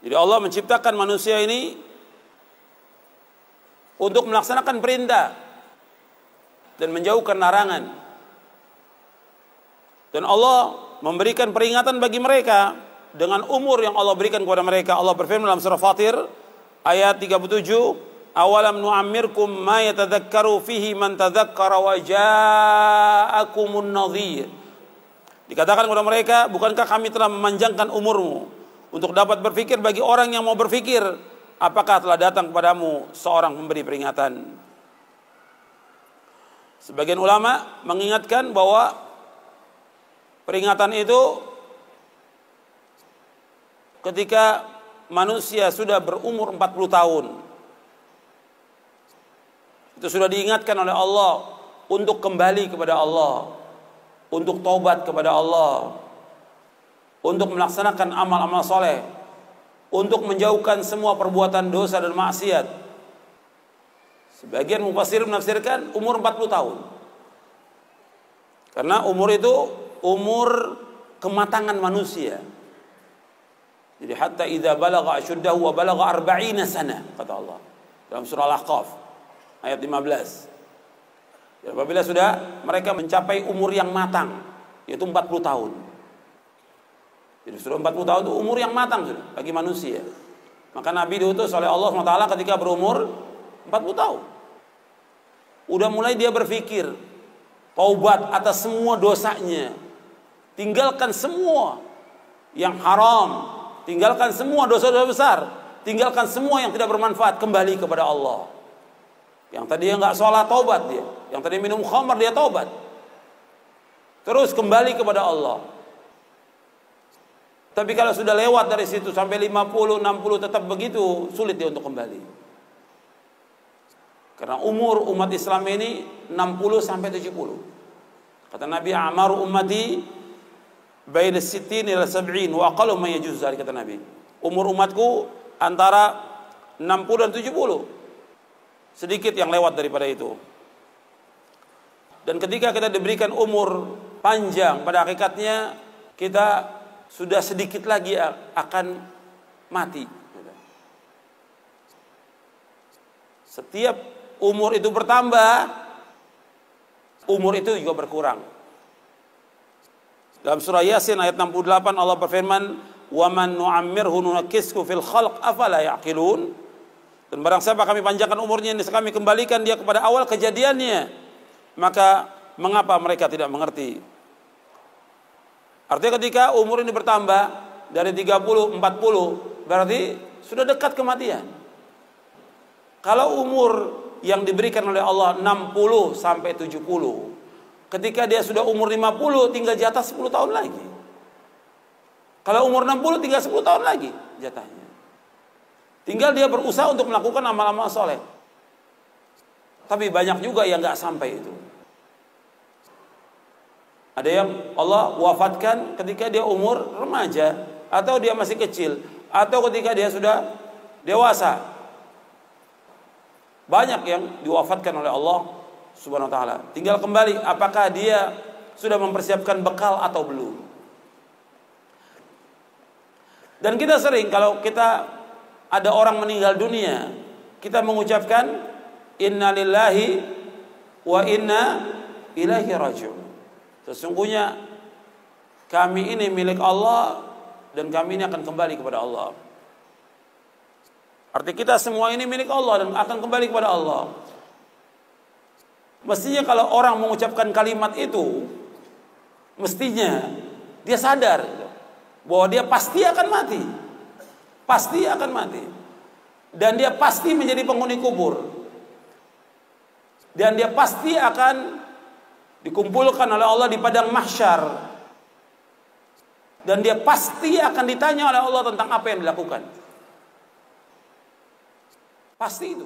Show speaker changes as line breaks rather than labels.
Jadi Allah menciptakan manusia ini untuk melaksanakan perintah dan menjauhkan larangan. Dan Allah memberikan peringatan bagi mereka dengan umur yang Allah berikan kepada mereka. Allah berfirman dalam surah Fatir ayat 37, "Awalam nu'ammirkum ma yatadzakkaru fihi man tadzakkara wa ja'akumun nadhir." Dikatakan kepada mereka, bukankah kami telah memanjangkan umurmu untuk dapat berfikir bagi orang yang mau berfikir? Apakah telah datang kepadamu seorang pemberi peringatan? Sebagian ulama mengingatkan bahwa peringatan itu ketika manusia sudah berumur 40 tahun. Itu sudah diingatkan oleh Allah untuk kembali kepada Allah, untuk taubat kepada Allah, untuk melaksanakan amal-amal soleh, untuk menjauhkan semua perbuatan dosa dan maksiat. Sebagian mufassir menafsirkan umur 40 tahun. Karena umur itu umur kematangan manusia. Jadi hatta idza balagha ashuddahu wa balagha 40 sana, kata Allah dalam surah Al-Ahqaf ayat 15. Dan apabila sudah mereka mencapai umur yang matang, yaitu 40 tahun. Jadi sudah 40 tahun itu umur yang matang sudah bagi manusia. Maka Nabi diutus oleh Allah SWT ketika berumur 40 tahun. Udah mulai dia berpikir taubat atas semua dosanya, tinggalkan semua yang haram, tinggalkan semua dosa-dosa besar, tinggalkan semua yang tidak bermanfaat, kembali kepada Allah. Yang tadinya nggak sholat, taubat dia. Yang tadi minum khamar, dia taubat. Terus kembali kepada Allah. Tapi kalau sudah lewat dari situ sampai 50, 60 tetap begitu, sulit dia untuk kembali. Karena umur umat Islam ini 60 sampai 70. Kata Nabi, "A'maru ummati baina sittin ila sab'in wa aqallu ma yajuz dzalik," kata Nabi. Umur umatku antara 60 dan 70. Sedikit yang lewat daripada itu. Dan ketika kita diberikan umur panjang, pada hakikatnya kita sudah sedikit lagi akan mati. Setiap umur itu bertambah, umur itu juga berkurang. Dalam surah Yasin ayat 68 Allah berfirman, "Wa man nu'ammirhu nunakkishu fil khalq afala ya'qilun." Dan barang siapa kami panjangkan umurnya, ini kami kembalikan dia kepada awal kejadiannya, maka mengapa mereka tidak mengerti? Artinya ketika umur ini bertambah dari 30, 40, berarti sudah dekat kematian. Kalau umur yang diberikan oleh Allah 60 sampai 70, ketika dia sudah umur 50, tinggal jatah 10 tahun lagi. Kalau umur 60, tinggal 10 tahun lagi jatahnya. Tinggal dia berusaha untuk melakukan amal-amal soleh. Tapi banyak juga yang nggak sampai itu. Ada yang Allah wafatkan ketika dia umur remaja, atau dia masih kecil, atau ketika dia sudah dewasa. Banyak yang diwafatkan oleh Allah Subhanahu wa taala. Tinggal kembali apakah dia sudah mempersiapkan bekal atau belum. Dan kita sering kalau kita ada orang meninggal dunia, kita mengucapkan inna lillahi wa inna ilaihi raji'un. Sesungguhnya kami ini milik Allah dan kami ini akan kembali kepada Allah. Arti kita semua ini milik Allah dan akan kembali kepada Allah. Mestinya kalau orang mengucapkan kalimat itu, mestinya dia sadar bahwa dia pasti akan mati. Pasti akan mati. Dan dia pasti menjadi penghuni kubur. Dan dia pasti akan dikumpulkan oleh Allah di padang mahsyar. Dan dia pasti akan ditanya oleh Allah tentang apa yang dilakukan. Pasti itu.